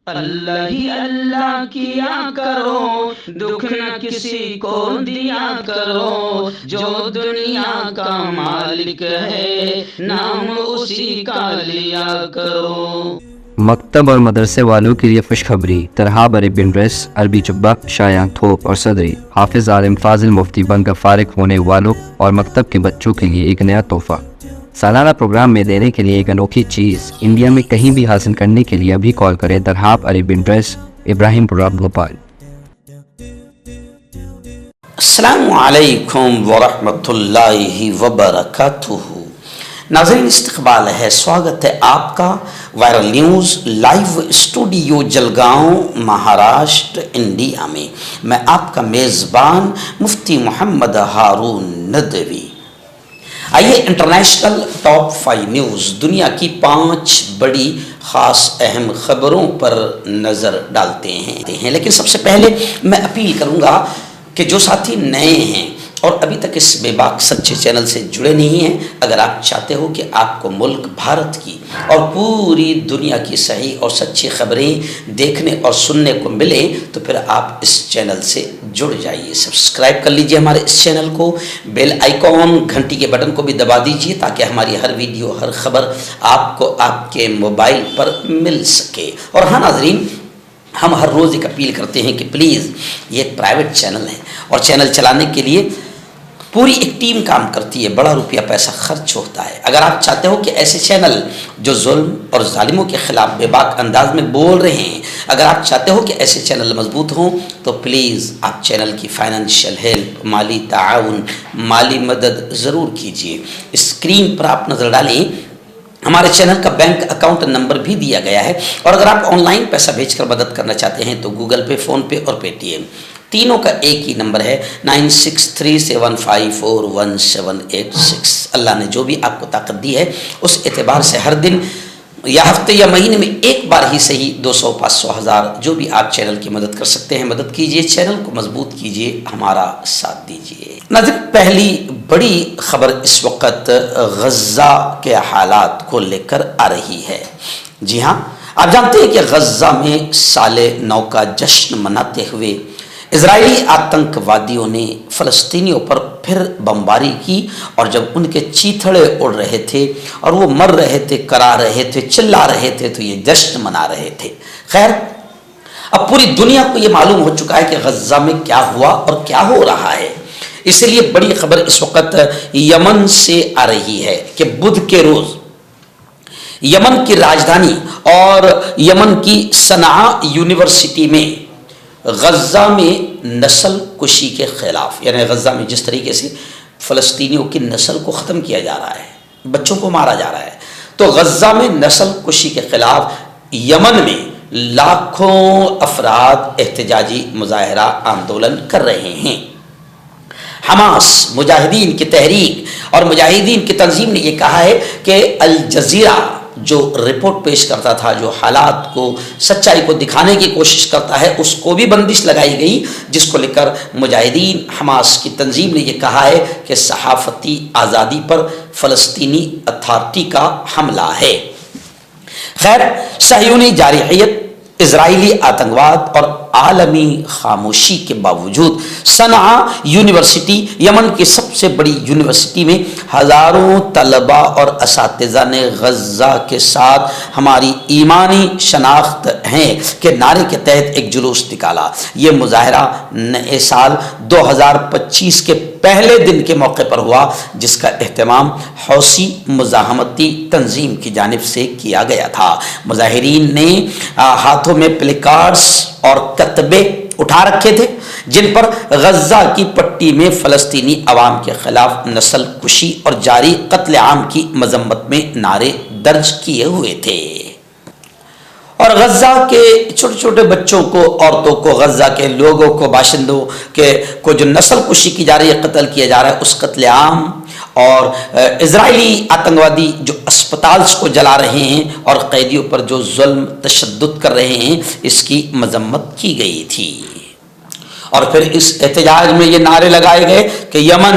اللہ ہی اللہ کیا کرو، دکھ نہ کسی کو دیا کرو، جو دنیا کا مالک ہے نام اسی کا لیا کرو۔ مکتب اور مدرسے والوں کے لیے خوشخبری، ترحاب عربی ڈریس، عربی جبہ، شایان تھوپ اور صدری، حافظ عالم فاضل مفتی بن کر فارغ ہونے والوں اور مکتب کے بچوں کے لیے ایک نیا تحفہ۔ سالانہ پروگرام میں دینے کے لیے ایک انوکھی چیز انڈیا میں کہیں بھی حاصل کرنے کے لیے ابھی کال کریں۔ ترحاب عربی ڈریس، ابراہیم پورہ، بھوپال۔ السلام علیکم ورحمۃ اللہ وبرکاتہ۔ ناظرین، استقبال ہے، سواگت ہے آپ کا viral news live studio Jalgaon, Maharashtra, India میں۔ میں آپ کا میزبان مفتی محمد ہارون ندوی۔ آئیے انٹرنیشنل ٹاپ 5 نیوز، دنیا کی 5 بڑی خاص اہم خبروں پر نظر ڈالتے ہیں۔ لیکن سب سے پہلے میں اپیل کروں گا کہ جو ساتھی نئے ہیں اور ابھی تک اس بے باک سچے چینل سے جڑے نہیں ہیں، اگر آپ چاہتے ہو کہ آپ کو ملک بھارت کی اور پوری دنیا کی صحیح اور سچی خبریں دیکھنے اور سننے کو ملیں تو پھر آپ اس چینل سے جڑ جائیے، سبسکرائب کر لیجئے ہمارے اس چینل کو، بیل آئیکن گھنٹی کے بٹن کو بھی دبا دیجئے تاکہ ہماری ہر ویڈیو، ہر خبر آپ کو آپ کے موبائل پر مل سکے۔ اور ہاں ناظرین، ہم ہر روز ایک اپیل کرتے ہیں کہ پلیز، یہ ایک پرائیویٹ چینل ہے اور چینل چلانے کے لیے پوری ایک ٹیم کام کرتی ہے، بڑا روپیہ پیسہ خرچ ہوتا ہے۔ اگر آپ چاہتے ہو کہ ایسے چینل جو ظلم اور ظالموں کے خلاف بے باک انداز میں بول رہے ہیں، اگر آپ چاہتے ہو کہ ایسے چینل مضبوط ہوں تو پلیز آپ چینل کی فائنینشیل ہیلپ، مالی تعاون، مالی مدد ضرور کیجیے۔ اسکرین پر آپ نظر ڈالیں، ہمارے چینل کا بینک اکاؤنٹ نمبر بھی دیا گیا ہے، اور اگر آپ آن لائن پیسہ بھیج کر مدد کرنا چاہتے ہیں تو گوگل پے، فون پے اور پے ٹی ایم تینوں کا ایک ہی نمبر ہے، 9637541786۔ اللہ نے جو بھی آپ کو طاقت دی ہے اس اعتبار سے ہر دن یا ہفتے یا مہینے میں ایک بار ہی صحیح 200، 500، 1000 جو بھی آپ چینل کی مدد کر سکتے ہیں مدد کیجئے، چینل کو مضبوط کیجئے، ہمارا ساتھ دیجئے۔ ناظرین، پہلی بڑی خبر اس وقت غزہ کے حالات کو لے کر آ رہی ہے۔ جی ہاں، آپ جانتے ہیں کہ غزہ میں سال نو کا جشن مناتے ہوئے اسرائیلی آتنکوادیوں نے فلسطینیوں پر پھر بمباری کی، اور جب ان کے چیتھڑے اڑ رہے تھے اور وہ مر رہے تھے، کرا رہے تھے، چلا رہے تھے، تو یہ جشن منا رہے تھے۔ خیر، اب پوری دنیا کو یہ معلوم ہو چکا ہے کہ غزہ میں کیا ہوا اور کیا ہو رہا ہے، اس لیے بڑی خبر اس وقت یمن سے آ رہی ہے کہ بدھ کے روز یمن کی راجدھانی اور یمن کی صنعاء یونیورسٹی میں غزہ میں نسل کشی کے خلاف، یعنی غزہ میں جس طریقے سے فلسطینیوں کی نسل کو ختم کیا جا رہا ہے، بچوں کو مارا جا رہا ہے، تو غزہ میں نسل کشی کے خلاف یمن میں لاکھوں افراد احتجاجی مظاہرہ آندولن کر رہے ہیں۔ حماس، مجاہدین کی تحریک اور مجاہدین کی تنظیم نے یہ کہا ہے کہ الجزیرہ جو رپورٹ پیش کرتا تھا، جو حالات کو، سچائی کو دکھانے کی کوشش کرتا ہے، اس کو بھی بندش لگائی گئی، جس کو لے کر مجاہدین حماس کی تنظیم نے یہ کہا ہے کہ صحافتی آزادی پر فلسطینی اتھارٹی کا حملہ ہے۔ خیر، صہیونی جارحیت، اسرائیلی آتنکواد اور عالمی خاموشی کے باوجود صنعاء یونیورسٹی، یمن کی سب سے بڑی یونیورسٹی میں ہزاروں طلباء اور اساتذہ نے غزہ کے ساتھ ہماری ایمانی شناخت ہے کے نعرے کے تحت ایک جلوس نکالا۔ یہ مظاہرہ نئے سال 2025 کے پہلے دن کے موقع پر ہوا، جس کا اہتمام حوثی مزاحمتی تنظیم کی جانب سے کیا گیا تھا۔ مظاہرین نے ہاتھوں میں پلیکارڈز اور کتبے اٹھا رکھے تھے جن پر غزہ کی پٹی میں فلسطینی عوام کے خلاف نسل کشی اور جاری قتل عام کی مذمت میں نعرے درج کیے ہوئے تھے، اور غزہ کے چھوٹے چھوٹے بچوں کو، عورتوں کو، غزہ کے لوگوں کو، باشندوں کو جو نسل کشی کی جا رہی ہے، قتل کیا جا رہا ہے، اس قتل عام اور اسرائیلی آتنکوادی جو اسپتال کو جلا رہے ہیں اور قیدیوں پر جو ظلم تشدد کر رہے ہیں، اس کی مذمت کی گئی تھی۔ اور پھر اس احتجاج میں یہ نعرے لگائے گئے کہ یمن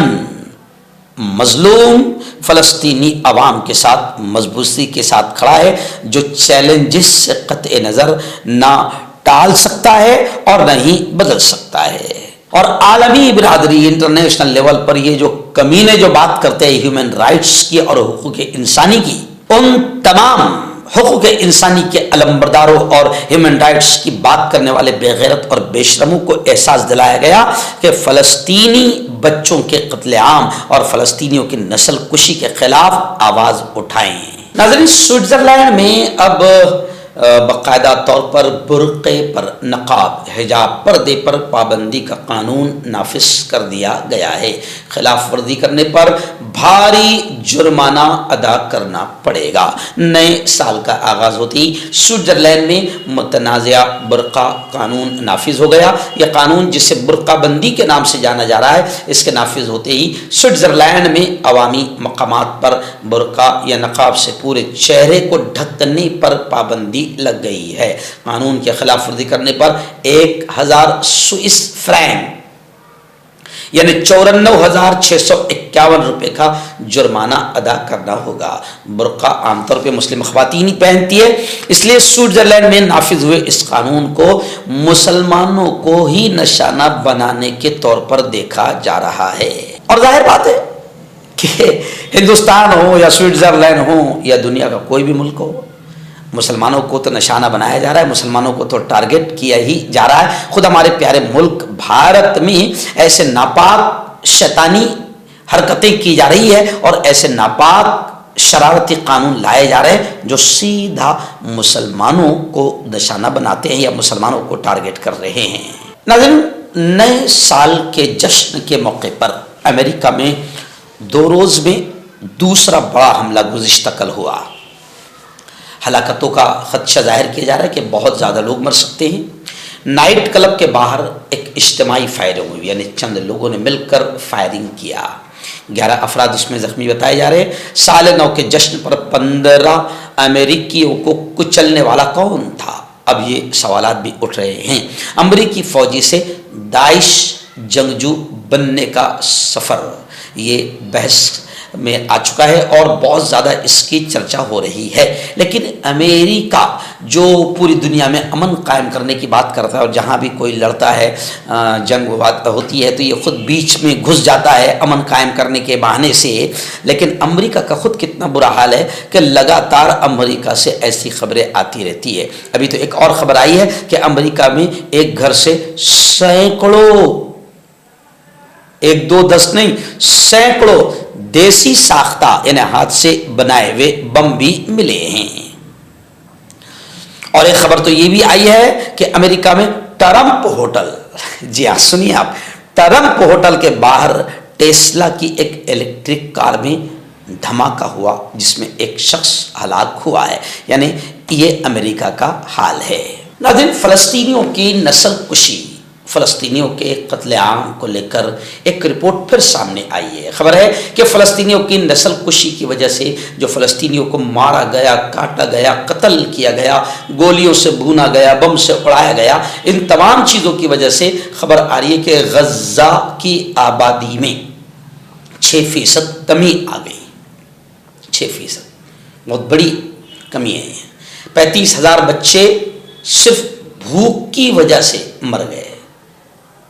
مظلوم، فلسطینی عوام کے ساتھ مضبوطی کے ساتھ کھڑا ہے، جو چیلنجز سے قطع نظر نہ ٹال سکتا ہے اور نہ ہی بدل سکتا ہے۔ اور عالمی برادری انٹرنیشنل لیول پر یہ جو کمینے جو بات کرتے ہیں ہیومن رائٹس کی اور حقوق انسانی کی، ان تمام حقوق انسانی کے علمبرداروں اور ہیومن رائٹس کی بات کرنے والے بے غیرت اور بے شرموں کو احساس دلایا گیا کہ فلسطینی بچوں کے قتل عام اور فلسطینیوں کی نسل کشی کے خلاف آواز اٹھائیں۔ ناظرین، سوئٹزرلینڈ میں اب باقاعدہ طور پر برقعے پر، نقاب، حجاب، پردے پر پابندی کا قانون نافذ کر دیا گیا ہے۔ خلاف ورزی کرنے پر بھاری جرمانہ ادا کرنا پڑے گا۔ نئے سال کا آغاز ہوتے ہی سوئٹزرلینڈ میں متنازع برقع قانون نافذ ہو گیا۔ یہ قانون جسے برقع بندی کے نام سے جانا جا رہا ہے، اس کے نافذ ہوتے ہی سوئٹزرلینڈ میں عوامی مقامات پر برقع یا نقاب سے پورے چہرے کو ڈھکنے پر پابندی لگ گئی ہے۔ قانون کی خلاف ورزی کرنے پر 1000 سوئس فرینک یعنی 94,651 روپے کا جرمانہ ادا کرنا ہوگا۔ برقع عام طور پہ مسلم خواتین ہی پہنتی ہے، اس لیے سوئٹزرلینڈ میں نافذ ہوئے اس قانون کو مسلمانوں کو ہی نشانہ بنانے کے طور پر دیکھا جا رہا ہے۔ اور ظاہر بات ہے کہ ہندوستان ہو یا سوئٹزرلینڈ ہو یا دنیا کا کوئی بھی ملک ہو، مسلمانوں کو تو نشانہ بنایا جا رہا ہے، مسلمانوں کو تو ٹارگٹ کیا ہی جا رہا ہے۔ خود ہمارے پیارے ملک بھارت میں ایسے ناپاک شیطانی حرکتیں کی جا رہی ہے اور ایسے ناپاک شرارتی قانون لائے جا رہے ہیں جو سیدھا مسلمانوں کو نشانہ بناتے ہیں یا مسلمانوں کو ٹارگٹ کر رہے ہیں۔ ناظرین، نئے سال کے جشن کے موقع پر امریکہ میں 2 روز میں دوسرا بڑا حملہ گزشتہ کل ہوا۔ ہلاکتوں کا خدشہ ظاہر کیا جا رہا ہے کہ بہت زیادہ لوگ مر سکتے ہیں۔ نائٹ کلب کے باہر ایک اجتماعی فائرنگ ہوئی، یعنی چند لوگوں نے مل کر فائرنگ کیا۔ 11 افراد اس میں زخمی بتائے جا رہے ہیں۔ سال نو کے جشن پر 15 امریکیوں کو کچلنے والا کون تھا؟ اب یہ سوالات بھی اٹھ رہے ہیں۔ امریکی فوجی سے داعش جنگجو بننے کا سفر، یہ بحث میں آ چکا ہے اور بہت زیادہ اس کی چرچا ہو رہی ہے۔ لیکن امریکہ جو پوری دنیا میں امن قائم کرنے کی بات کرتا ہے اور جہاں بھی کوئی لڑتا ہے، جنگ ہوتی ہے تو یہ خود بیچ میں گھس جاتا ہے امن قائم کرنے کے بہانے سے، لیکن امریکہ کا خود کتنا برا حال ہے کہ لگاتار امریکہ سے ایسی خبریں آتی رہتی ہے۔ ابھی تو ایک اور خبر آئی ہے کہ امریکہ میں ایک گھر سے سینکڑوں، 1 2 10 نہیں، سینکڑوں دیسی ساختہ یعنی ہاتھ سے بنائے ہوئے بم بھی ملے ہیں۔ اور ایک خبر تو یہ بھی آئی ہے کہ امریکہ میں ٹرمپ ہوٹل، جی ہاں سنیے آپ، ٹرمپ ہوٹل کے باہر ٹیسلا کی ایک الیکٹرک کار میں دھماکہ ہوا جس میں ایک شخص ہلاک ہوا ہے۔ یعنی یہ امریکہ کا حال ہے۔ ناظرین، فلسطینیوں کی نسل کشی، فلسطینیوں کے قتل عام کو لے کر ایک رپورٹ پھر سامنے آئی ہے۔ خبر ہے کہ فلسطینیوں کی نسل کشی کی وجہ سے جو فلسطینیوں کو مارا گیا، کاٹا گیا، قتل کیا گیا، گولیوں سے بھونا گیا، بم سے اڑایا گیا، ان تمام چیزوں کی وجہ سے خبر آ رہی ہے کہ غزہ کی آبادی میں 6% کمی آ گئی۔ 6% بہت بڑی کمی ہے۔ 35,000 بچے صرف بھوک کی وجہ سے مر گئے،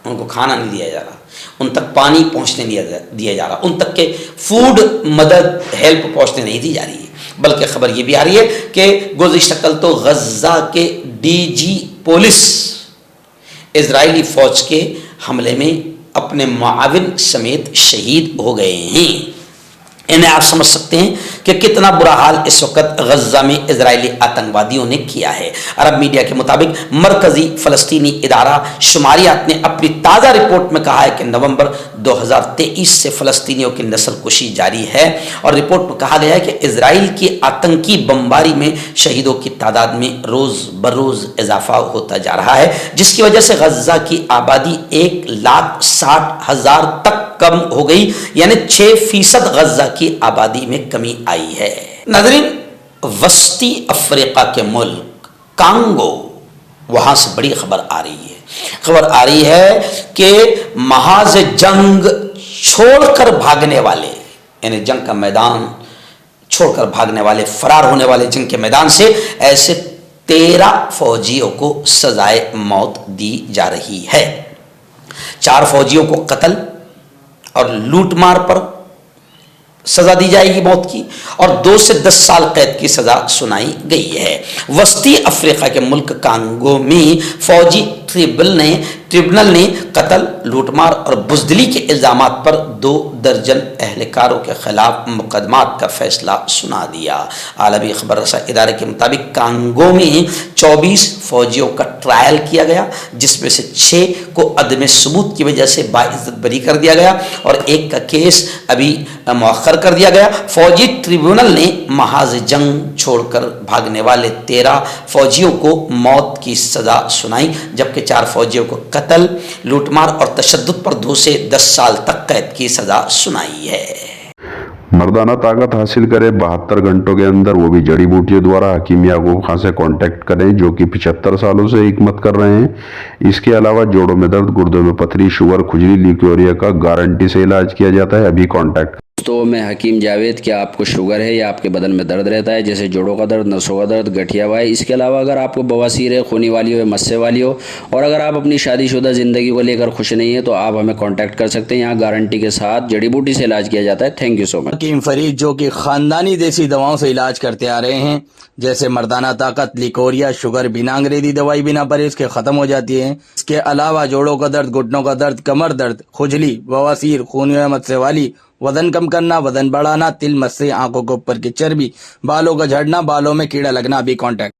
ان کو کھانا نہیں دیا جا رہا، ان تک پانی پہنچنے نہیں دیا جا رہا، ان تک کے فوڈ مدد ہیلپ پہنچنے نہیں دی جا رہی ہے۔ بلکہ خبر یہ بھی آ رہی ہے کہ گزشتہ کل تو غزہ کے DG پولیس اسرائیلی فوج کے حملے میں اپنے معاون سمیت شہید ہو گئے ہیں۔ انہیں آپ سمجھ سکتے ہیں کہ کتنا برا حال اس وقت غزہ میں اسرائیلی آتنکوادیوں نے کیا ہے۔ عرب میڈیا کے مطابق مرکزی فلسطینی ادارہ شماریات نے اپنی تازہ رپورٹ میں کہا ہے کہ نومبر 2023 سے فلسطینیوں کی نسل کشی جاری ہے، اور رپورٹ میں کہا گیا ہے کہ اسرائیل کی آتنکی بمباری میں شہیدوں کی تعداد میں روز بروز اضافہ ہوتا جا رہا ہے، جس کی وجہ سے غزہ کی آبادی 1,60,000 تک کم ہو گئی، یعنی 6% غزہ کی آبادی میں کمی آئی ہے۔ ناظرین، وسطی افریقہ کے ملک کانگو، وہاں سے بڑی خبر آ رہی ہے۔ خبر آ رہی ہے کہ محاذ جنگ چھوڑ کر بھاگنے والے، یعنی جنگ کا میدان چھوڑ کر بھاگنے والے, فرار ہونے والے جنگ کے میدان سے, ایسے 13 فوجیوں کو سزائے موت دی جا رہی ہے. 4 فوجیوں کو قتل اور لوٹ مار پر سزا دی جائے گی موت کی, اور 2 سے 10 سال قید کی سزا سنائی گئی ہے. وسطی افریقہ کے ملک کانگو میں فوجی ٹریبونل نے قتل, لوٹ مار اور بزدلی کے الزامات پر 2 درجن اہلکاروں کے خلاف مقدمات کا فیصلہ سنا دیا. عالمی خبر رساں ادارے کے مطابق کانگو میں 24 فوجیوں کا ٹرائل کیا گیا, جس میں سے 6 کو عدم ثبوت کی وجہ سے باعزت بری کر دیا گیا اور 1 کا کیس ابھی مؤخر کر دیا گیا. فوجی ٹریبونل نے محاذ جنگ چھوڑ کر بھاگنے والے 13 فوجیوں کو موت کی سزا سنائی, جبکہ 4 فوجیوں کو قتل, لوٹ مار اور تشدد پر 2 سے 10 سال تک قید کی سزا سنائی ہے. مردانہ طاقت حاصل کرے 72 گھنٹوں کے اندر, وہ بھی جڑی بوٹیوں دوارا. حکیم یعقوب خان سے کانٹیکٹ کریں جو کہ 75 سالوں سے حکمت کر رہے ہیں. اس کے علاوہ جوڑوں میں درد, گردوں میں پتھری, شوگر, کھجلی, لیکوریا کا گارنٹی سے علاج کیا جاتا ہے. ابھی کانٹیکٹ. تو میں حکیم جاوید, کیا آپ کو شوگر ہے یا آپ کے بدن میں درد رہتا ہے, جیسے جوڑوں کا درد, نسوں کا درد, گٹھیا وائے؟ اس کے علاوہ اگر آپ کو بواسیر ہے, خونی والی ہو یا مسے والی ہو, اور اگر آپ اپنی شادی شدہ زندگی کو لے کر خوش نہیں ہیں, تو آپ ہمیں کانٹیکٹ کر سکتے ہیں. یہاں گارنٹی کے ساتھ جڑی بوٹی سے علاج کیا جاتا ہے. تھینک یو سو مچ. حکیم فرید جو کہ خاندانی دیسی دواؤں سے علاج کرتے آ رہے ہیں, جیسے مردانہ طاقت, لیکوریا, شوگر بنا انگریزی دوائی بنا پرہیز کے ختم ہو جاتی ہے. اس کے علاوہ جوڑوں کا درد, گھٹنوں کا درد, کمر درد, کھجلی, بواسیر, خونی و مسے والی, وزن کم کرنا, وزن بڑھانا, تل, مسے, آنکھوں کے اوپر کی چربی, بالوں کا جھڑنا, بالوں میں کیڑا لگنا. ابھی کانٹیکٹ.